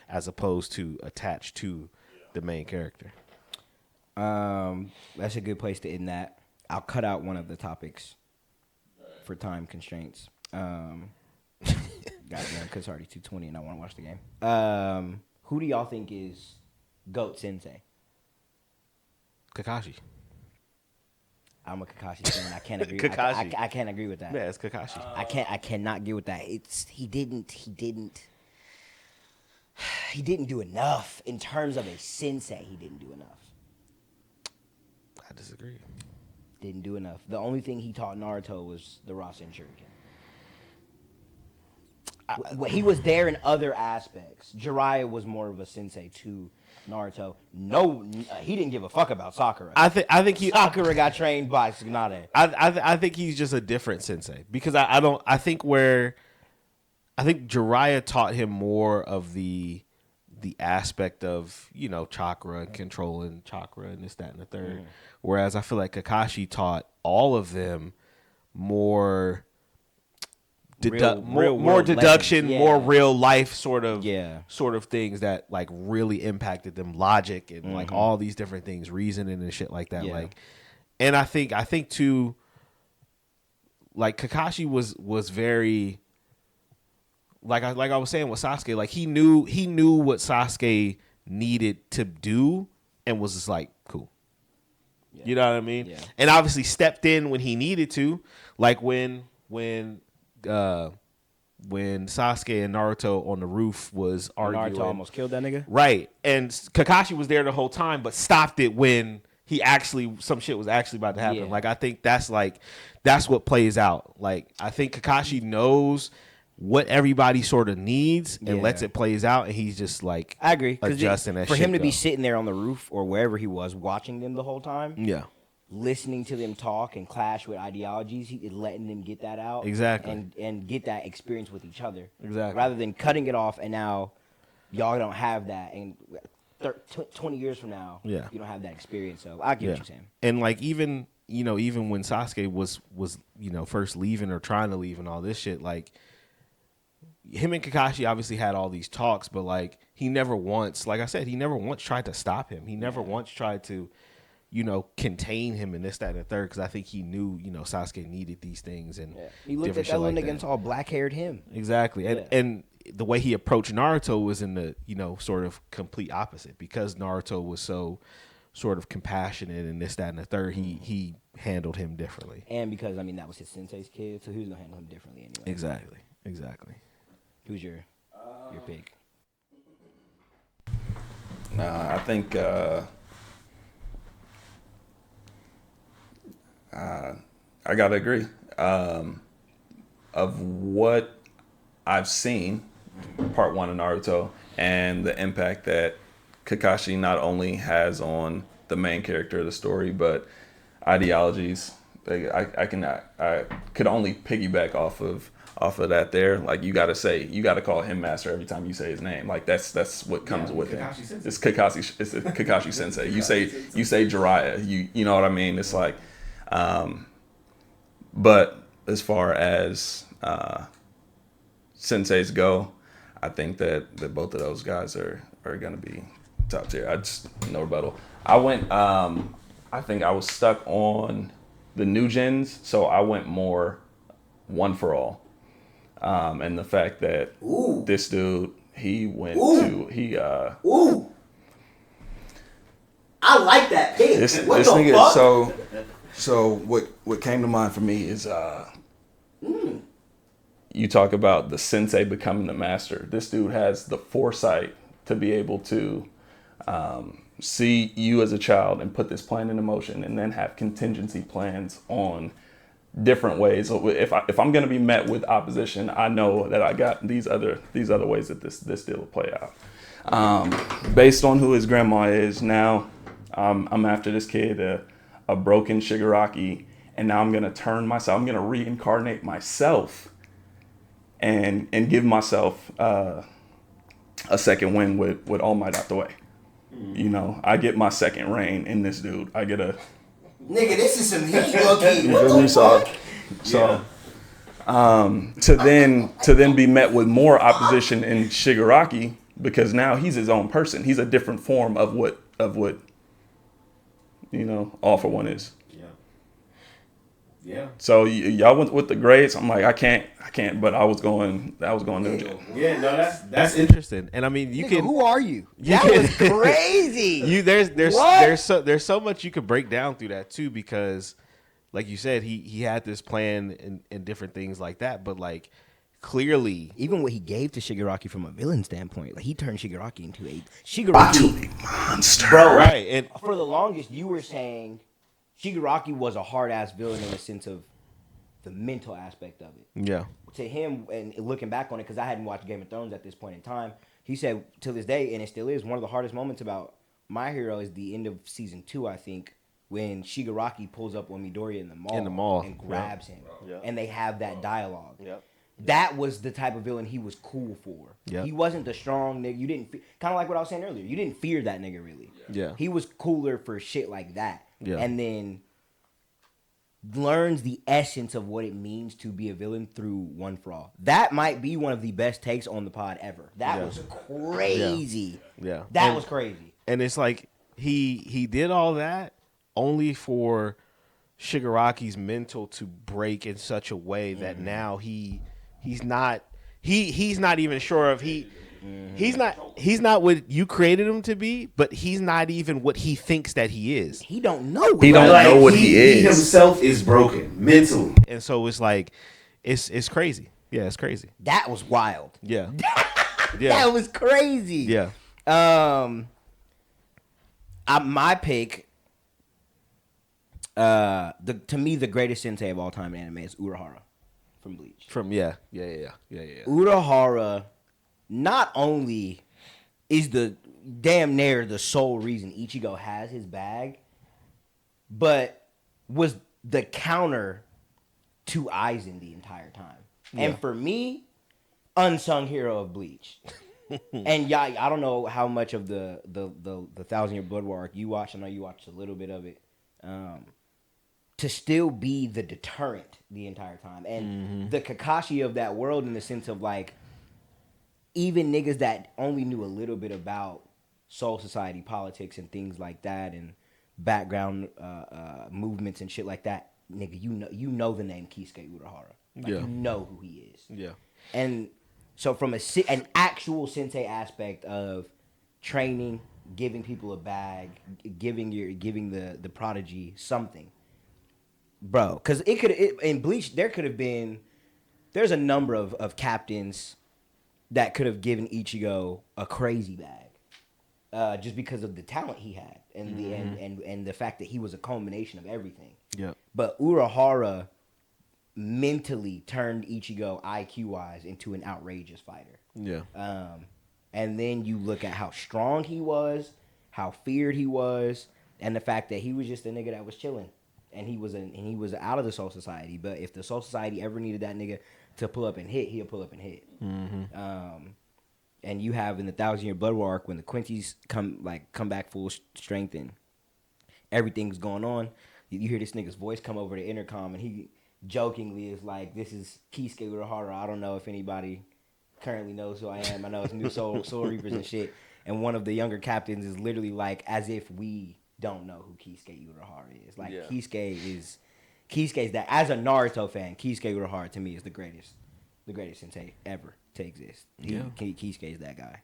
as opposed to attached to the main character. That's a good place to end that. I'll cut out one of the topics for time constraints. Goddamn, because it's already 2:20 and I want to watch the game. Who do y'all think is GOAT Sensei? Kakashi. I'm a Kakashi fan. I can't agree. Kakashi. I can't agree with that. Yeah, it's Kakashi. I cannot agree with that. He didn't do enough in terms of a sensei. He didn't do enough. I disagree. Didn't do enough. The only thing he taught Naruto was the Rasen Shuriken. He was there in other aspects. Jiraiya was more of a sensei to Naruto. No, he didn't give a fuck about Sakura. I think Sakura got trained by Tsunade. I think he's just a different sensei because I think Jiraiya taught him more of the aspect of, you know, chakra and controlling chakra and this, that, and the third. Whereas I feel like Kakashi taught all of them more more deduction, lessons, more real life sort of things that like really impacted them, logic and like all these different things, reasoning and shit like that. Like, and I think too, like Kakashi was very like I was saying with Sasuke, like he knew what Sasuke needed to do and was just like, cool. Yeah. You know what I mean? Yeah. And obviously stepped in when he needed to, like when Sasuke and Naruto on the roof was arguing. Naruto almost killed that nigga? Right. And Kakashi was there the whole time, but stopped it when some shit was actually about to happen. Yeah. Like, I think that's what plays out. Like, I think Kakashi knows what everybody sort of needs and lets it plays out, and he's just like, I agree. Adjusting that for shit. him to be sitting there on the roof or wherever he was, watching them the whole time. Yeah. Listening to them talk and clash with ideologies, he is letting them get that out. Exactly. And get that experience with each other. Exactly. Rather than cutting it off and now y'all don't have that. And 20 years from now, you don't have that experience. So I get what you're saying. And like even when Sasuke was first leaving or trying to leave and all this shit, like him and Kakashi obviously had all these talks, but like he never once tried to stop him. He never once tried to contain him and this, that, and the third, because I think he knew, Sasuke needed these things. And he looked at that little nigga and saw black-haired him. Exactly. And the way he approached Naruto was in the, sort of complete opposite. Because Naruto was so sort of compassionate and this, that, and the third, he handled him differently. And because, that was his sensei's kid, so he was going to handle him differently anyway. Exactly. Who's your pick? I think... I gotta agree. Of what I've seen, part one of Naruto, and the impact that Kakashi not only has on the main character of the story, but ideologies. I could only piggyback off of that there. Like you gotta call him master every time you say his name. Like that's what comes with him. It's Kakashi Sensei. You say Jiraiya. You know what I mean? It's like. But as far as senseis go, I think that both of those guys are going to be top tier. I just no rebuttal. I went. I think I was stuck on the new gens, so I went more one for all. And the fact that this dude he went to he. I like that pick. This nigga. So what came to mind for me is you talk about the sensei becoming the master. This dude has the foresight to be able to see you as a child and put this plan into motion, and then have contingency plans on different ways. So if I'm going to be met with opposition, I know that I got these other ways that this deal will play out. Based on who his grandma is now, I'm after this kid. A broken Shigaraki, and now I'm gonna I'm gonna reincarnate myself and give myself a second win with All Might out the way. I get my second reign in this dude. I get a nigga, this is some hickey. To then be met with more opposition in Shigaraki, because now he's his own person. He's a different form of what All For One is. Yeah. So y'all went with the grades. I'm like, I can't. But I was going Neutral. Yeah, no, that's interesting. And I mean, you can. Who are you? That was crazy. There's so much you could break down through that too, because, like you said, he had this plan and different things like that. But like, clearly, even what he gave to Shigaraki from a villain standpoint, like he turned Shigaraki into a monster, bro. Right. And for the longest, you were saying Shigaraki was a hard ass villain in the sense of the mental aspect of it. Yeah. To him, and looking back on it, because I hadn't watched Game of Thrones at this point in time, he said to this day, and it still is, one of the hardest moments about My Hero is the end of season 2, I think, when Shigaraki pulls up on Midoriya in the mall and grabs him, and they have that dialogue. Yep. That was the type of villain he was cool for. Yep. He wasn't the strong nigga. You didn't kind of like what I was saying earlier. You didn't fear that nigga really. Yeah. He was cooler for shit like that. Yeah. And then learns the essence of what it means to be a villain through One for All. That might be one of the best takes on the pod ever. That was crazy. Yeah. That was crazy. And it's like he did all that only for Shigaraki's mental to break in such a way that now he's not even sure of he's not what you created him to be, but he's not even what he thinks that he is. He don't know. He don't know what he is. He himself is broken mentally, and so it's like it's crazy. Yeah, it's crazy. That was wild. Yeah, That was crazy. Yeah. My pick. To me, the greatest sensei of all time in anime is Urahara from Bleach. Yeah. Urahara not only is the damn near the sole reason Ichigo has his bag, but was the counter to Aizen the entire time. Yeah. And for me, unsung hero of Bleach. And yeah, I don't know how much of the 1,000-Year Blood War arc you watched. I know you watched a little bit of it. To still be the deterrent the entire time. And the Kakashi of that world, in the sense of like, even niggas that only knew a little bit about Soul Society politics and things like that, and background movements and shit like that, nigga, you know the name Kisuke Urahara. Like, you know who he is. Yeah. And so from an actual sensei aspect of training, giving people a bag, giving the prodigy something, bro. Because in Bleach there's a number of captains that could have given Ichigo a crazy bag, just because of the talent he had and the fact that he was a culmination of everything. Yeah. But Urahara mentally turned Ichigo IQ wise into an outrageous fighter. Yeah. And then you look at how strong he was, how feared he was, and the fact that he was just a nigga that was chilling, and he was out of the Soul Society. But if the Soul Society ever needed that nigga to pull up and hit, he'll pull up and hit. And you have in the 1,000-Year Blood War arc when the Quincy's come back full strength and everything's going on. You hear this nigga's voice come over the intercom, and he jokingly is like, "This is Kisuke Urahara. I don't know if anybody currently knows who I am. I know it's new Soul Reapers and shit." And one of the younger captains is literally like, as if we don't know who Kisuke Urahara is. Like, Kisuke is that. As a Naruto fan, Kisuke Urahara to me is the greatest sensei ever to exist. Kisuke is that guy.